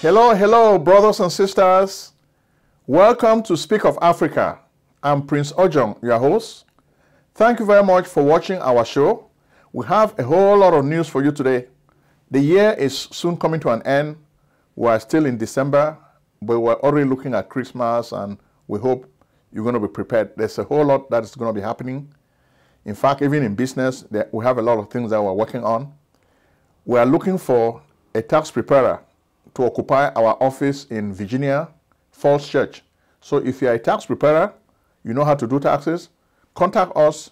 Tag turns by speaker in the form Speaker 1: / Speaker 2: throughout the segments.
Speaker 1: Hello, hello, brothers and sisters. Welcome to Speak of Africa. I'm Prince Ojong, your host. Thank you very much for watching our show. We have a whole lot of news for you today. The year is soon coming to an end. We are still in December, but we're already looking at Christmas, and we hope you're going to be prepared. There's a whole lot that is going to be happening. In fact, even in business, we have a lot of things that we're working on. We are looking for a tax preparer to occupy our office in Virginia Falls Church. So if you're a tax preparer, you know how to do taxes, contact us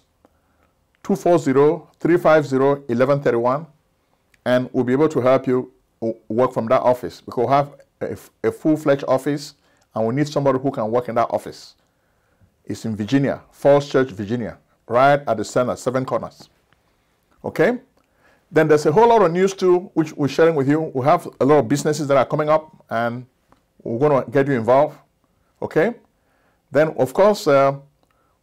Speaker 1: 240-350-1131, and we'll be able to help you work from that office, because we have a full-fledged office and we need somebody who can work in that office. It's in Virginia, Falls Church, Virginia, right at the center, 7 corners. Okay? Then there's a whole lot of news too, which we're sharing with you. We have a lot of businesses that are coming up, and we're going to get you involved. Okay? Then, of course,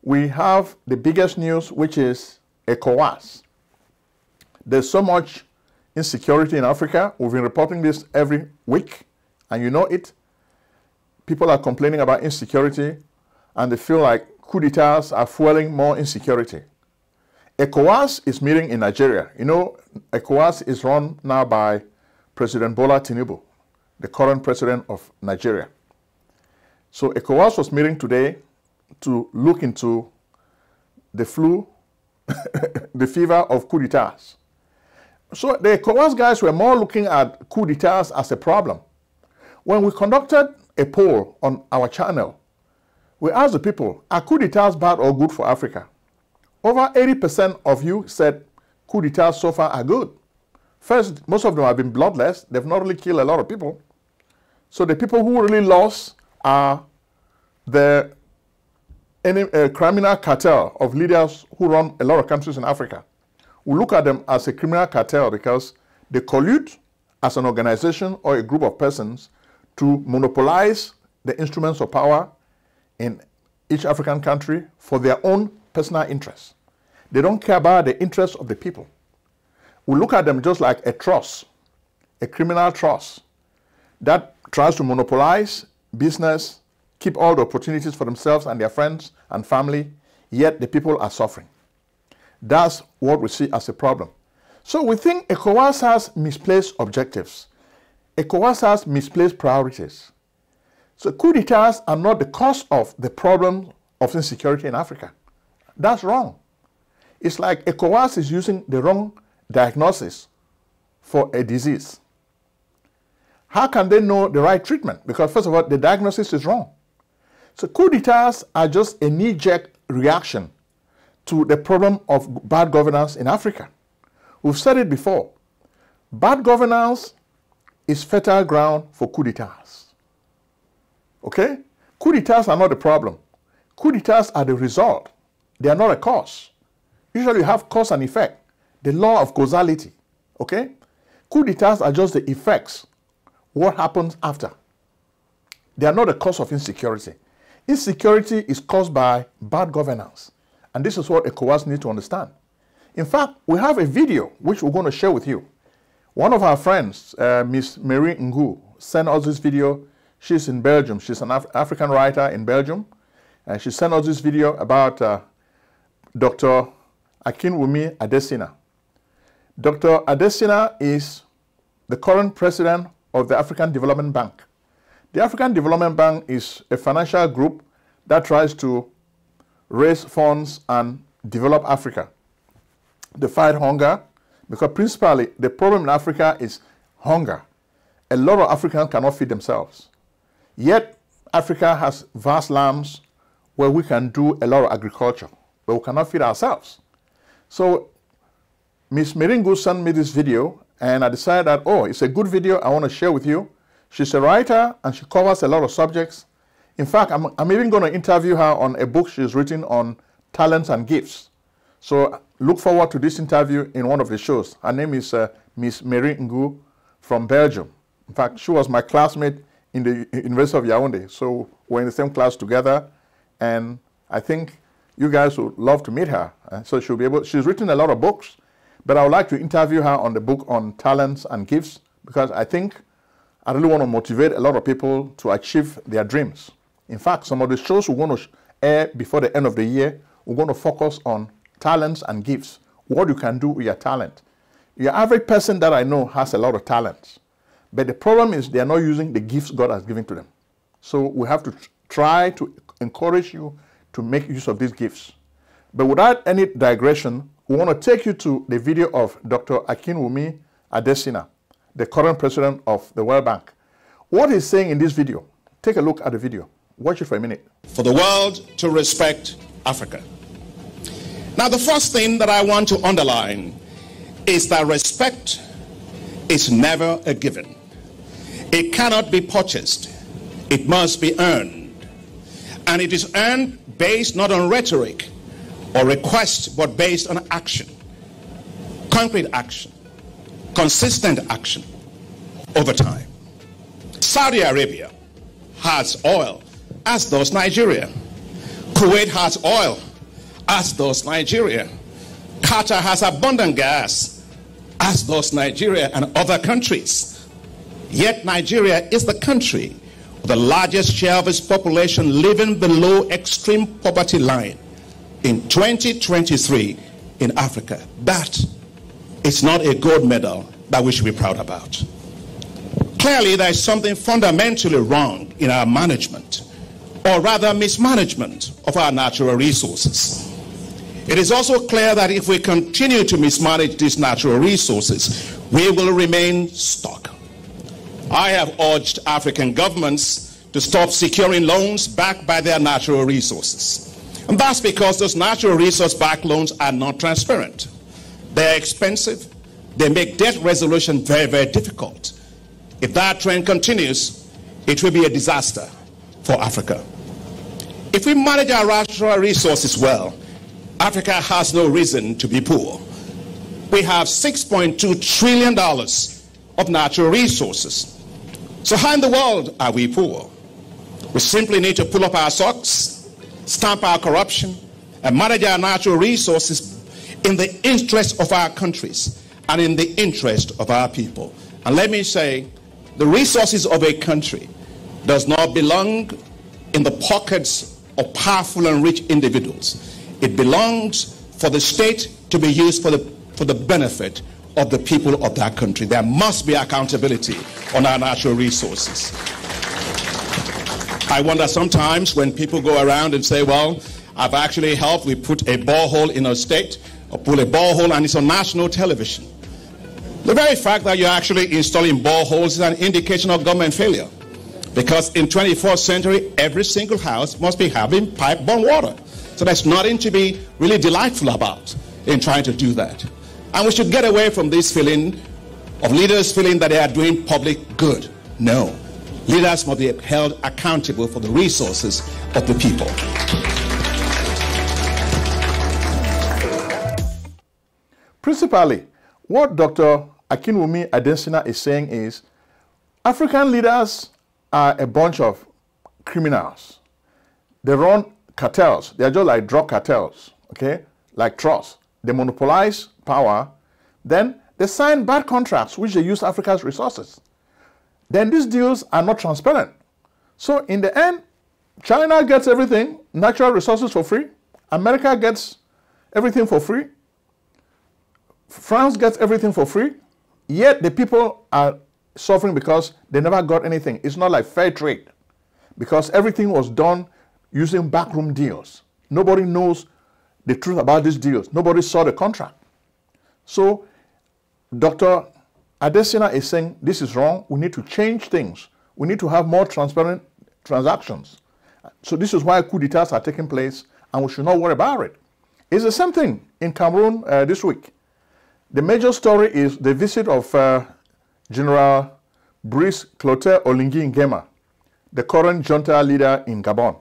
Speaker 1: we have the biggest news, which is ECOWAS. There's so much insecurity in Africa. We've been reporting this every week, and you know it. People are complaining about insecurity, and they feel like coup d'etats are fueling more insecurity. ECOWAS is meeting in Nigeria. You know, ECOWAS is run now by President Bola Tinubu, the current president of Nigeria. So ECOWAS was meeting today to look into the flu, the fever of coup d'etats. So the ECOWAS guys were more looking at coup d'etats as a problem. When we conducted a poll on our channel, we asked the people, are coup d'etats bad or good for Africa? Over 80% of you said coup d'etats so far are good. First, most of them have been bloodless. They've not really killed a lot of people. So the people who really lost are the criminal cartel of leaders who run a lot of countries in Africa. We look at them as a criminal cartel because they collude as an organization or a group of persons to monopolize the instruments of power in each African country for their own personal interests. They don't care about the interests of the people. We look at them just like a trust, a criminal trust that tries to monopolize business, keep all the opportunities for themselves and their friends and family, yet the people are suffering. That's what we see as a problem. So we think ECOWAS has misplaced objectives. ECOWAS has misplaced priorities. So coup d'etats are not the cause of the problem of insecurity in Africa. That's wrong. It's like ECOWAS is using the wrong diagnosis for a disease. How can they know the right treatment? Because first of all, the diagnosis is wrong. So coup d'etats are just a knee-jerk reaction to the problem of bad governance in Africa. We've said it before. Bad governance is fertile ground for coup d'etats. Okay? Coup d'etats are not the problem. Coup d'etats are the result. They are not a cause. Usually you have cause and effect. The law of causality. Okay? Coup d'etats are just the effects. What happens after? They are not the cause of insecurity. Insecurity is caused by bad governance. And this is what ECOWAS needs to understand. In fact, we have a video which we're going to share with you. One of our friends, Miss Mary Ngu, sent us this video. She's in Belgium. She's an African writer in Belgium. And she sent us this video about Dr. Akinwumi Adesina. Dr. Adesina is the current president of the African Development Bank. The African Development Bank is a financial group that tries to raise funds and develop Africa. They fight hunger, because principally the problem in Africa is hunger. A lot of Africans cannot feed themselves. Yet Africa has vast lands where we can do a lot of agriculture, but we cannot feed ourselves. So Ms. Meringu sent me this video, and I decided that, oh, it's a good video I want to share with you. She's a writer, and she covers a lot of subjects. In fact, I'm even going to interview her on a book she's written on talents and gifts. So look forward to this interview in one of the shows. Her name is Ms. Mary Ngu from Belgium. In fact, she was my classmate in the University of Yaoundé. So we're in the same class together, and I think you guys would love to meet her. So she'll be able, she's written a lot of books, but I would like to interview her on the book on talents and gifts, because I think I really want to motivate a lot of people to achieve their dreams. In fact, some of the shows we're going to air before the end of the year, we're going to focus on talents and gifts. What you can do with your talent. Your average person that I know has a lot of talents. But the problem is they are not using the gifts God has given to them. So we have to try to encourage you to make use of these gifts. But without any digression, we want to take you to the video of Dr. Akinwumi Adesina, the current president of the World Bank. What he's saying in this video, take a look at the video. Watch it for a minute.
Speaker 2: For the world to respect Africa. Now, the first thing that I want to underline is that respect is never a given. It cannot be purchased. It must be earned. And it is earned based not on rhetoric or request, but based on action. Concrete action. Consistent action over time. Saudi Arabia has oil, as does Nigeria. Kuwait has oil, as does Nigeria. Qatar has abundant gas, as does Nigeria and other countries. Yet Nigeria is the country with the largest share of its population living below extreme poverty line in 2023 in Africa. That is not a gold medal that we should be proud about. Clearly, there is something fundamentally wrong in our management, or rather mismanagement of our natural resources. It is also clear that if we continue to mismanage these natural resources, we will remain stuck. I have urged African governments to stop securing loans backed by their natural resources. And that's because those natural resource-backed loans are not transparent. They're expensive. They make debt resolution very, very difficult. If that trend continues, it will be a disaster for Africa. If we manage our natural resources well, Africa has no reason to be poor. We have $6.2 trillion of natural resources. So how in the world are we poor? We simply need to pull up our socks, stamp our corruption, and manage our natural resources in the interest of our countries and in the interest of our people. And let me say, the resources of a country does not belong in the pockets of powerful and rich individuals. It belongs for the state to be used for the benefit of the people of that country. There must be accountability on our natural resources. I wonder sometimes when people go around and say, well, I've actually helped, we put a borehole in a state, or put a borehole and it's on national television. The very fact that you're actually installing boreholes is an indication of government failure. Because in 21st century, every single house must be having pipe-borne water. So there's nothing to be really delightful about in trying to do that. And we should get away from this feeling of leaders feeling that they are doing public good. No. Leaders must be held accountable for the resources of the people.
Speaker 1: Principally, what Dr. Akinwumi Adesina is saying is African leaders are a bunch of criminals. They run cartels. They are just like drug cartels, okay? Like trusts. They monopolize power. Then they sign bad contracts which they use Africa's resources. Then these deals are not transparent. So in the end, China gets everything, natural resources for free. America gets everything for free. France gets everything for free. Yet the people are suffering because they never got anything. It's not like fair trade. Because everything was done using backroom deals. Nobody knows the truth about these deals. Nobody saw the contract. So Dr. Adesina is saying this is wrong. We need to change things. We need to have more transparent transactions. So this is why coup d'etats are taking place and we should not worry about it. It's the same thing in Cameroon this week. The major story is the visit of General Brice Clotaire Oligui Nguema, the current junta leader in Gabon.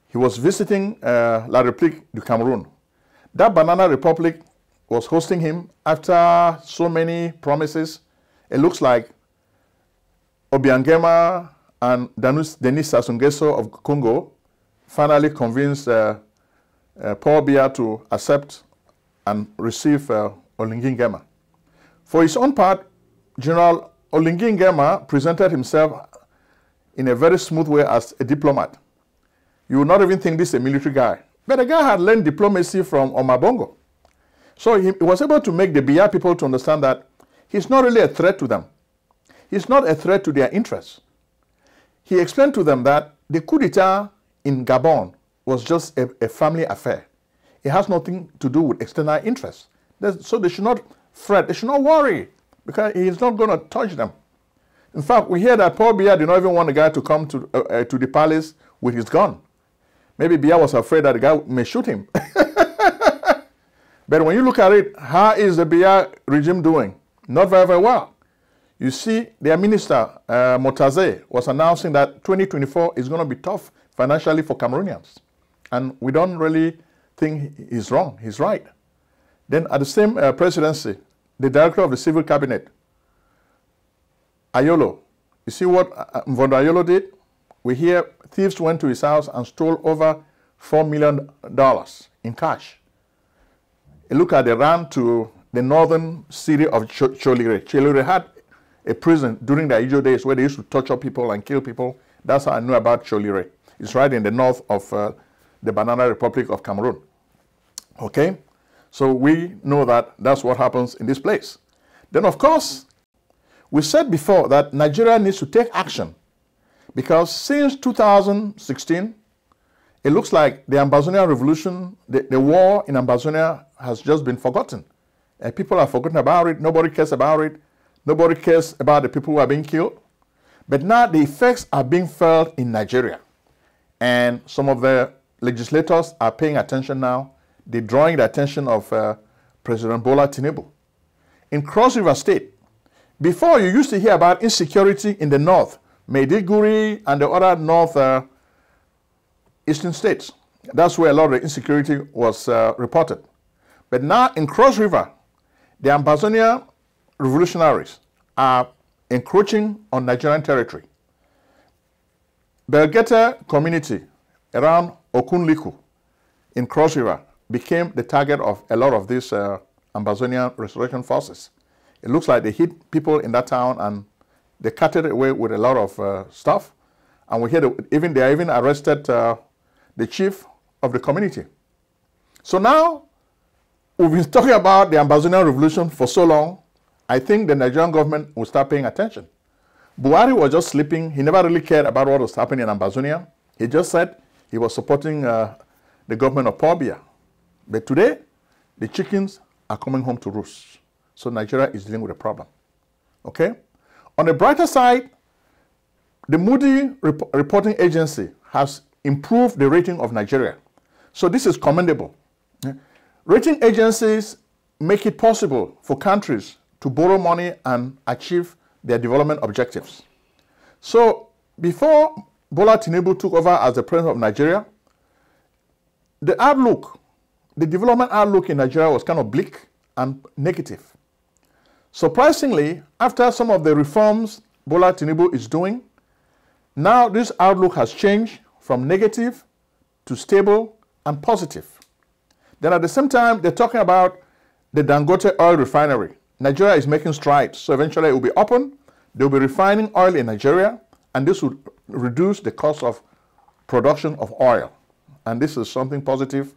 Speaker 1: He was visiting La République du Cameroun. That banana republic was hosting him after so many promises. It looks like Obiangema and Denis Sassou Nguesso of Congo finally convinced Paul Biya to accept and receive Oligui Nguema. For his own part, General Olingi Nguema presented himself in a very smooth way as a diplomat. You would not even think this is a military guy. But the guy had learned diplomacy from Omabongo. So he was able to make the BR people to understand that he's not really a threat to them. He's not a threat to their interests. He explained to them that the coup d'etat in Gabon was just a family affair. It has nothing to do with external interests. So they should not fret, they should not worry, because he's not going to touch them. In fact, we hear that Paul Biya did not even want the guy to come to the palace with his gun. Maybe Biya was afraid that the guy may shoot him. But when you look at it, how is the Biya regime doing? Not very, very well. You see, their minister, Motaze, was announcing that 2024 is going to be tough financially for Cameroonians. And we don't really think he's wrong. He's right. Then at the same presidency, the director of the civil cabinet, Ayolo, you see what Mvondo Ayolo did? We hear thieves went to his house and stole over $4 million in cash. A look at they ran to the northern city of Cholire. Cholire had a prison during the Ijo days where they used to torture people and kill people. That's how I knew about Cholire. It's right in the north of the Banana Republic of Cameroon. Okay? So we know that that's what happens in this place. Then, of course, we said before that Nigeria needs to take action, because since 2016, it looks like the Ambazonia revolution, the war in Ambazonia has just been forgotten. People have forgotten about it. Nobody cares about it. Nobody cares about the people who are being killed. But now the effects are being felt in Nigeria. And some of the legislators are paying attention now. They're drawing the attention of President Bola Tinubu. In Cross River State, before you used to hear about insecurity in the north, Maiduguri and the other north eastern states. That's where a lot of the insecurity was reported. But now in Cross River, the Ambazonia revolutionaries are encroaching on Nigerian territory. Belgeta community around Okunliku in Cross River became the target of a lot of these Ambazonian restoration forces. It looks like they hit people in that town and they cut it away with a lot of stuff. And we hear that they even arrested the chief of the community. So now, we've been talking about the Ambazonian revolution for so long, I think the Nigerian government will start paying attention. Buhari was just sleeping. He never really cared about what was happening in Ambazonia. He just said he was supporting the government of Paul Biya. But today, the chickens are coming home to roost. So Nigeria is dealing with a problem. Okay? On the brighter side, the Moody reporting agency has improved the rating of Nigeria. So this is commendable. Rating agencies make it possible for countries to borrow money and achieve their development objectives. So before Bola Tinubu took over as the president of Nigeria, the development outlook in Nigeria was kind of bleak and negative. Surprisingly, after some of the reforms Bola Tinubu is doing, now this outlook has changed from negative to stable and positive. Then at the same time, they're talking about the Dangote oil refinery. Nigeria is making strides, so eventually it will be open. They'll be refining oil in Nigeria, and this will reduce the cost of production of oil. And this is something positive,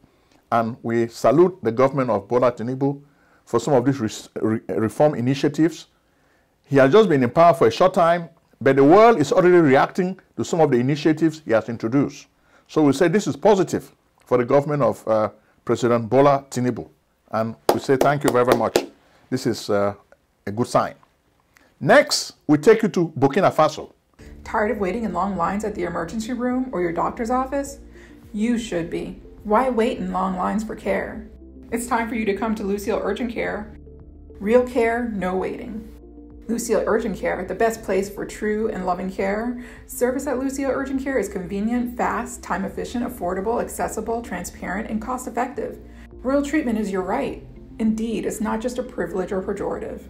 Speaker 1: and we salute the government of Bola Tinubu for some of these reform initiatives. He has just been in power for a short time, but the world is already reacting to some of the initiatives he has introduced. So we say this is positive for the government of President Bola Tinubu. And we say thank you very, very much. This is a good sign. Next, we take you to Burkina Faso.
Speaker 3: Tired of waiting in long lines at the emergency room or your doctor's office? You should be. Why wait in long lines for care? It's time for you to come to Lucille Urgent Care. Real care, no waiting. Lucille Urgent Care, the best place for true and loving care. Service at Lucille Urgent Care is convenient, fast, time efficient, affordable, accessible, transparent, and cost effective. Real treatment is your right. Indeed, it's not just a privilege or pejorative.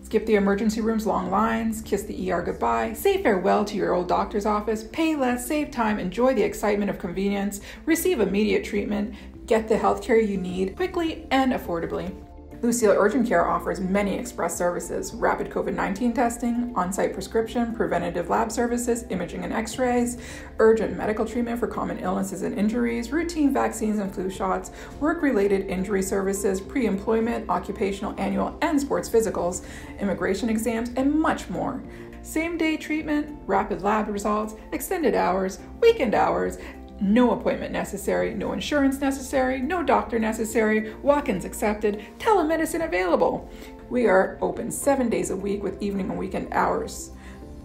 Speaker 3: Skip the emergency room's long lines, kiss the ER goodbye, say farewell to your old doctor's office, pay less, save time, enjoy the excitement of convenience, receive immediate treatment, get the healthcare you need quickly and affordably. Lucille Urgent Care offers many express services: rapid COVID-19 testing, on-site prescription, preventative lab services, imaging and x-rays, urgent medical treatment for common illnesses and injuries, routine vaccines and flu shots, work-related injury services, pre-employment, occupational, annual, and sports physicals, immigration exams, and much more. Same-day treatment, rapid lab results, extended hours, weekend hours, no appointment necessary, no insurance necessary, no doctor necessary, walk-ins accepted, telemedicine available. We are open 7 days a week with evening and weekend hours.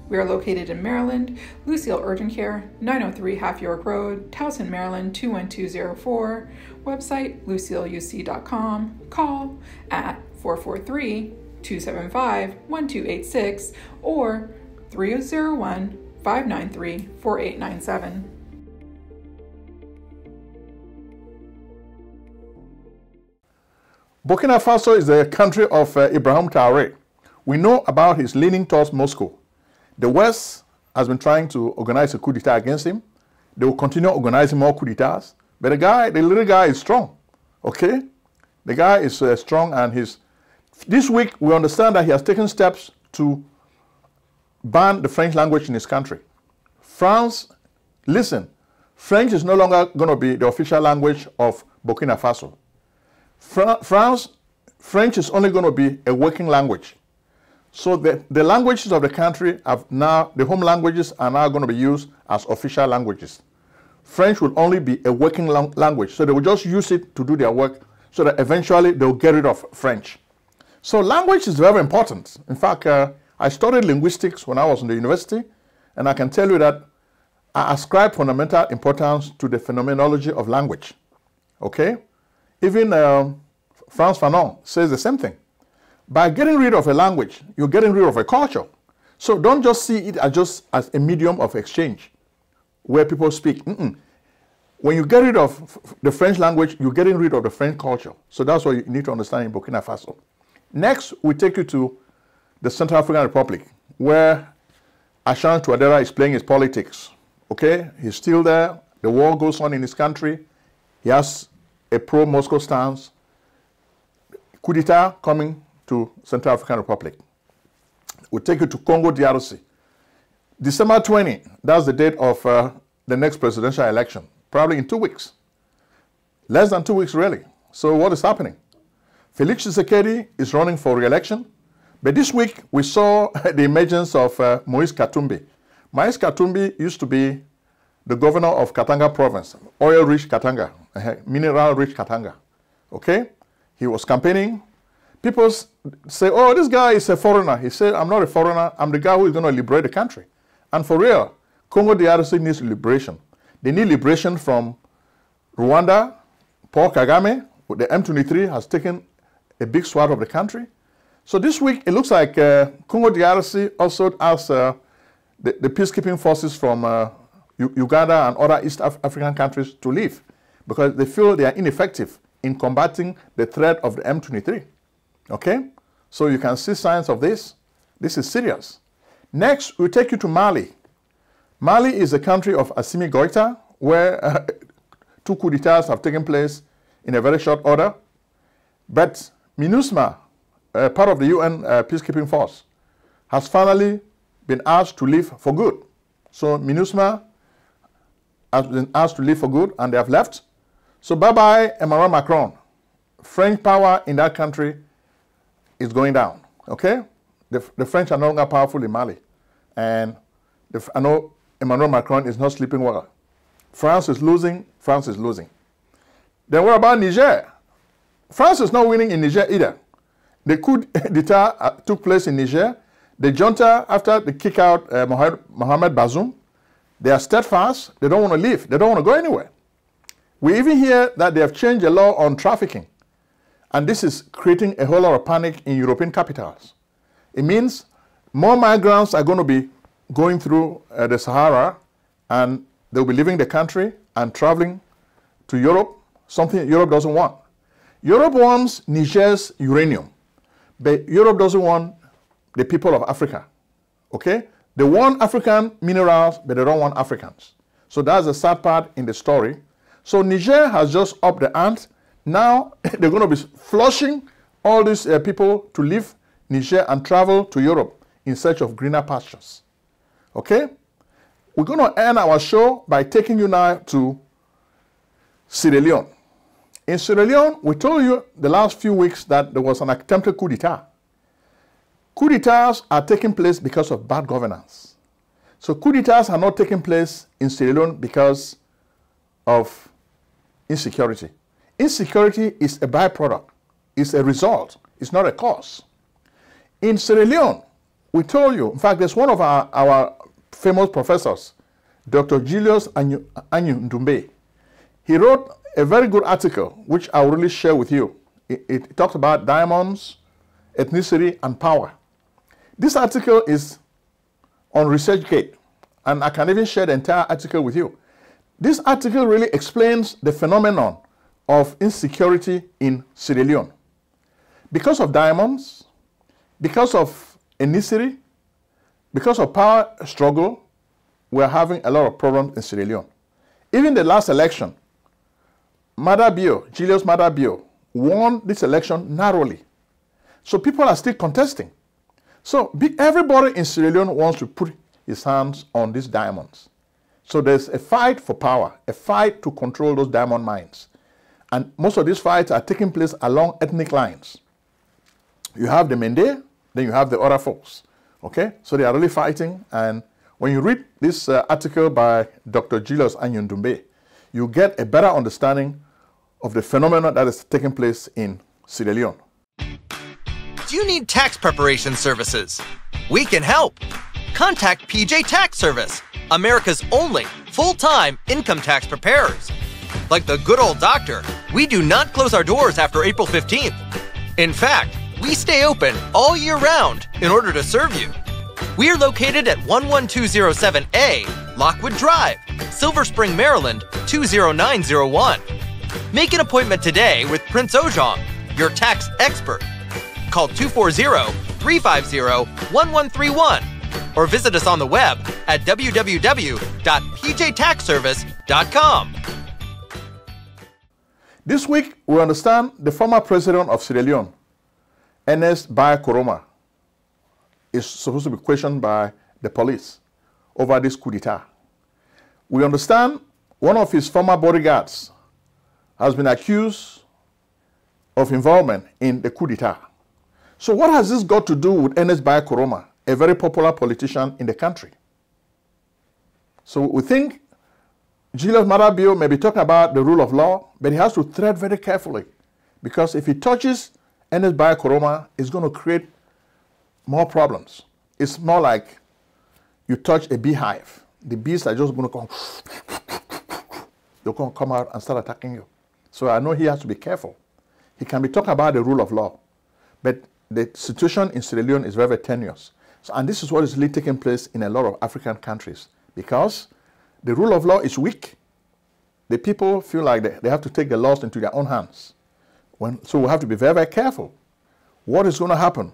Speaker 3: We are located in Maryland. Lucille Urgent Care, 903 Half York Road, Towson, Maryland, 21204. Website, lucilleuc.com. Call at 443-275-1286 or 301-593-4897.
Speaker 1: Burkina Faso is the country of Ibrahim Traoré. We know about his leaning towards Moscow. The West has been trying to organize a coup d'etat against him. They will continue organizing more coup d'etats. But the little guy is strong, okay? The guy is strong, and this week we understand that he has taken steps to ban the French language in his country. France, listen, French is no longer going to be the official language of Burkina Faso. French is only going to be a working language. So the languages of the country have now, the home languages are now going to be used as official languages. French will only be a working language. So they will just use it to do their work so that eventually they'll get rid of French. So language is very important. In fact, I studied linguistics when I was in the university, and I can tell you that I ascribe fundamental importance to the phenomenology of language. Okay? Even Frantz Fanon says the same thing. By getting rid of a language, you're getting rid of a culture. So don't just see it as a medium of exchange where people speak. When you get rid of the French language, you're getting rid of the French culture. So that's what you need to understand in Burkina Faso. Next, we take you to the Central African Republic, where Ashanti Touadera is playing his politics. Okay, he's still there. The war goes on in his country. He has a pro-Moscow stance. Coup d'etat coming to Central African Republic. We'll take you to Congo DRC. December 20, that's the date of the next presidential election, probably in 2 weeks. Less than 2 weeks, really. So what is happening? Felix Tshisekedi is running for re-election, but this week we saw the emergence of Moise Katumbi. Moise Katumbi used to be the governor of Katanga province, oil-rich Katanga, mineral-rich Katanga. Okay? He was campaigning. People say, oh, this guy is a foreigner. He said, I'm not a foreigner. I'm the guy who is going to liberate the country. And for real, Congo DRC needs liberation. They need liberation from Rwanda. Paul Kagame, with the M23, has taken a big swath of the country. So this week, it looks like Congo DRC also asked the peacekeeping forces from Uganda and other East African countries to leave because they feel they are ineffective in combating the threat of the M23. Okay? So you can see signs of this. This is serious. Next, we'll take you to Mali. Mali is a country of Assimi Goïta, where 2 coups d'etats have taken place in a very short order. But MINUSMA, part of the UN peacekeeping force, has finally been asked to leave for good. So MINUSMA has been asked to leave for good, and they have left. So bye-bye, Emmanuel Macron. French power in that country is going down, okay? The French are no longer powerful in Mali. And I know Emmanuel Macron is not sleeping well. France is losing, France is losing. Then what about Niger? France is not winning in Niger either. The coup d'etat took place in Niger. The junta, after they kick out Mohamed Bazoum, they are steadfast. They don't want to leave. They don't want to go anywhere. We even hear that they have changed the law on trafficking. And this is creating a whole lot of panic in European capitals. It means more migrants are going to be going through the Sahara, and they'll be leaving the country and traveling to Europe, something Europe doesn't want. Europe wants Niger's uranium, but Europe doesn't want the people of Africa, okay? They want African minerals, but they don't want Africans. So that's the sad part in the story. So Niger has just upped the ante. Now they're going to be flushing all these people to leave Niger and travel to Europe in search of greener pastures. Okay? We're going to end our show by taking you now to Sierra Leone. In Sierra Leone, we told you the last few weeks that there was an attempted coup d'etat. Coup d'etats are taking place because of bad governance. So coup d'etats are not taking place in Sierra Leone because of insecurity. Insecurity is a byproduct. It's a result. It's not a cause. In Sierra Leone, we told you, in fact, there's one of our famous professors, Dr. Julius Anyundumbe. He wrote a very good article, which I will really share with you. It talks about diamonds, ethnicity, and power. This article is on ResearchGate, and I can even share the entire article with you. This article really explains the phenomenon of insecurity in Sierra Leone. Because of diamonds, because of ethnicity, because of power struggle, we're having a lot of problems in Sierra Leone. Even the last election, Julius Maada Bio, won this election narrowly. So people are still contesting. So everybody in Sierra Leone wants to put his hands on these diamonds. So there's a fight for power, a fight to control those diamond mines. And most of these fights are taking place along ethnic lines. You have the Mende, then you have the other folks. Okay? So they are really fighting. And when you read this article by Dr. Julius Anyundumbe, you get a better understanding of the phenomenon that is taking place in Sierra Leone.
Speaker 4: Do you need tax preparation services? We can help. Contact PJ Tax Service, America's only full-time income tax preparers. Like the good old doctor, we do not close our doors after April 15th. In fact, we stay open all year round in order to serve you. We are located at 11207A, Lockwood Drive, Silver Spring, Maryland, 20901. Make an appointment today with Prince Ojong, your tax expert. Call 240-350-1131 or visit us on the web at www.pjtaxservice.com.
Speaker 1: This week, we understand the former president of Sierra Leone, Ernest Bai Koroma, is supposed to be questioned by the police over this coup d'etat. We understand one of his former bodyguards has been accused of involvement in the coup d'etat. So what has this got to do with Ernest Bai Koroma, a very popular politician in the country? So we think Julius Maada Bio may be talking about the rule of law, but he has to tread very carefully, because if he touches Ernest Bai Koroma, it's going to create more problems. It's more like you touch a beehive. The bees are just going to come. They're going to come out and start attacking you. So I know he has to be careful. He can be talking about the rule of law, but the situation in Sierra Leone is very, very tenuous. So, and this is what is really taking place in a lot of African countries, because the rule of law is weak. The people feel like they have to take the laws into their own hands. So we have to be very, very careful. What is going to happen?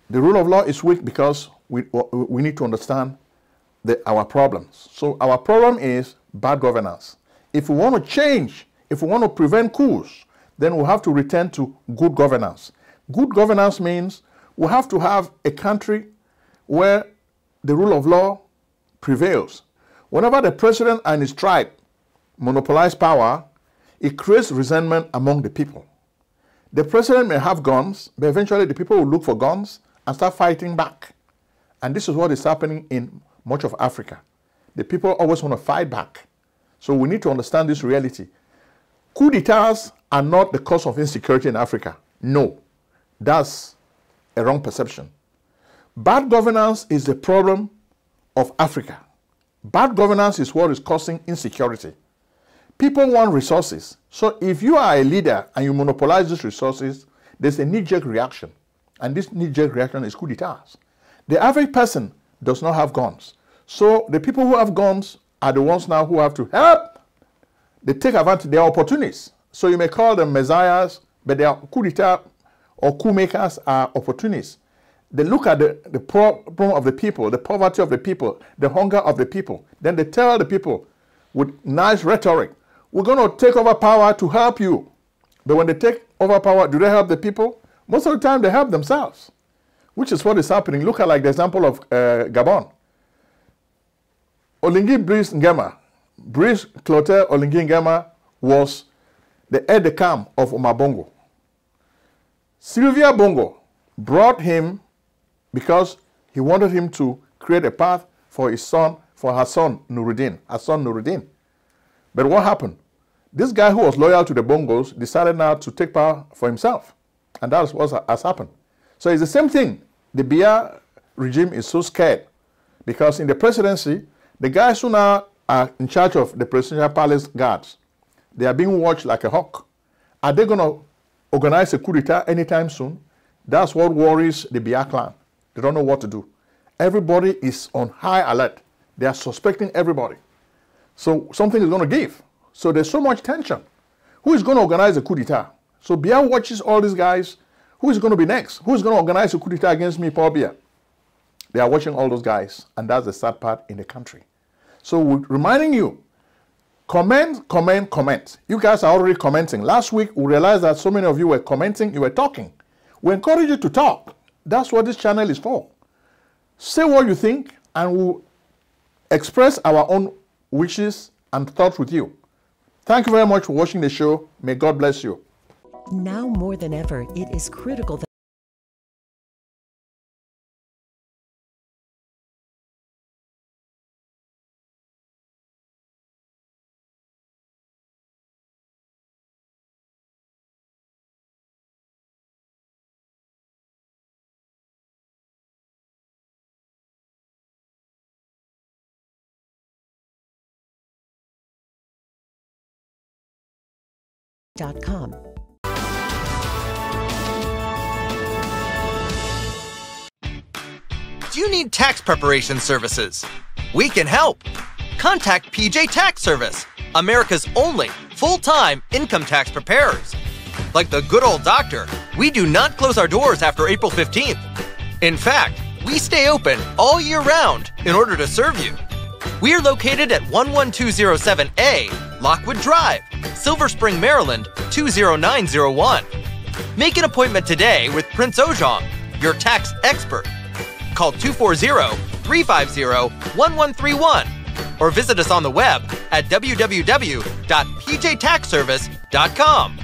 Speaker 1: The rule of law is weak because we need to understand our problems. So our problem is bad governance. If we want to change, if we want to prevent coups, then we have to return to good governance. Good governance means we have to have a country where the rule of law prevails. Whenever the president and his tribe monopolize power, it creates resentment among the people. The president may have guns, but eventually the people will look for guns and start fighting back. And this is what is happening in much of Africa. The people always want to fight back. So we need to understand this reality. Coup d'etats are not the cause of insecurity in Africa. No, that's a wrong perception. Bad governance is the problem of Africa. Bad governance is what is causing insecurity. People want resources. So if you are a leader and you monopolize these resources, there's a knee-jerk reaction. And this knee-jerk reaction is coup d'etats. The average person does not have guns. So the people who have guns are the ones now who have to help. They take advantage. They are opportunists. So you may call them messiahs, but they are coup d'etat or coup makers are opportunists. They look at the problem of the people, the poverty of the people, the hunger of the people. Then they tell the people with nice rhetoric, we're going to take over power to help you. But when they take over power, do they help the people? Most of the time, they help themselves, which is what is happening. Look at like the example of Gabon. Oligui Brice Clotaire Oligui Nguema was the aide-de-camp of Omar Bongo. Sylvia Bongo brought him because he wanted him to create a path for her son Nuruddin. But what happened? This guy who was loyal to the Bongos decided now to take power for himself. And that's what has happened. So it's the same thing. The Biya regime is so scared because in the presidency, the guys who now are in charge of the presidential palace guards, they are being watched like a hawk. Are they going to organize a coup d'etat anytime soon? That's what worries the Biya clan. They don't know what to do. Everybody is on high alert. They are suspecting everybody. So something is going to give. So there's so much tension. Who is going to organize a coup d'etat? So Biya watches all these guys. Who is going to be next? Who is going to organize a coup d'etat against me, Paul Biya? They are watching all those guys, and that's the sad part in the country. So we're reminding you, comment, comment, comment. You guys are already commenting. Last week, we realized that so many of you were commenting, you were talking. We encourage you to talk. That's what this channel is for. Say what you think, and we'll express our own wishes and thoughts with you. Thank you very much for watching the show. May God bless you.
Speaker 5: Now more than ever, it is critical that .com.
Speaker 4: Do you need tax preparation services? We can help. Contact PJ Tax Service, America's only full-time income tax preparers. Like the good old doctor, we do not close our doors after April 15th. In fact, we stay open all year round in order to serve you. We are located at 11207A, Lockwood Drive, Silver Spring, Maryland, 20901. Make an appointment today with Prince Ojong, your tax expert. Call 240-350-1131 or visit us on the web at www.pjtaxservice.com.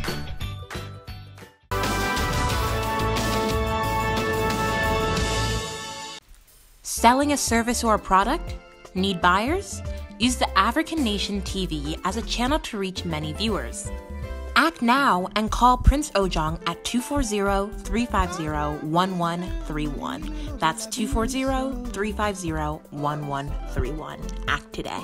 Speaker 6: Selling a service or a product? Need buyers? Use the African Nation TV as a channel to reach many viewers. Act now and call Prince Ojong at 240-350-1131. That's 240-350-1131. Act today.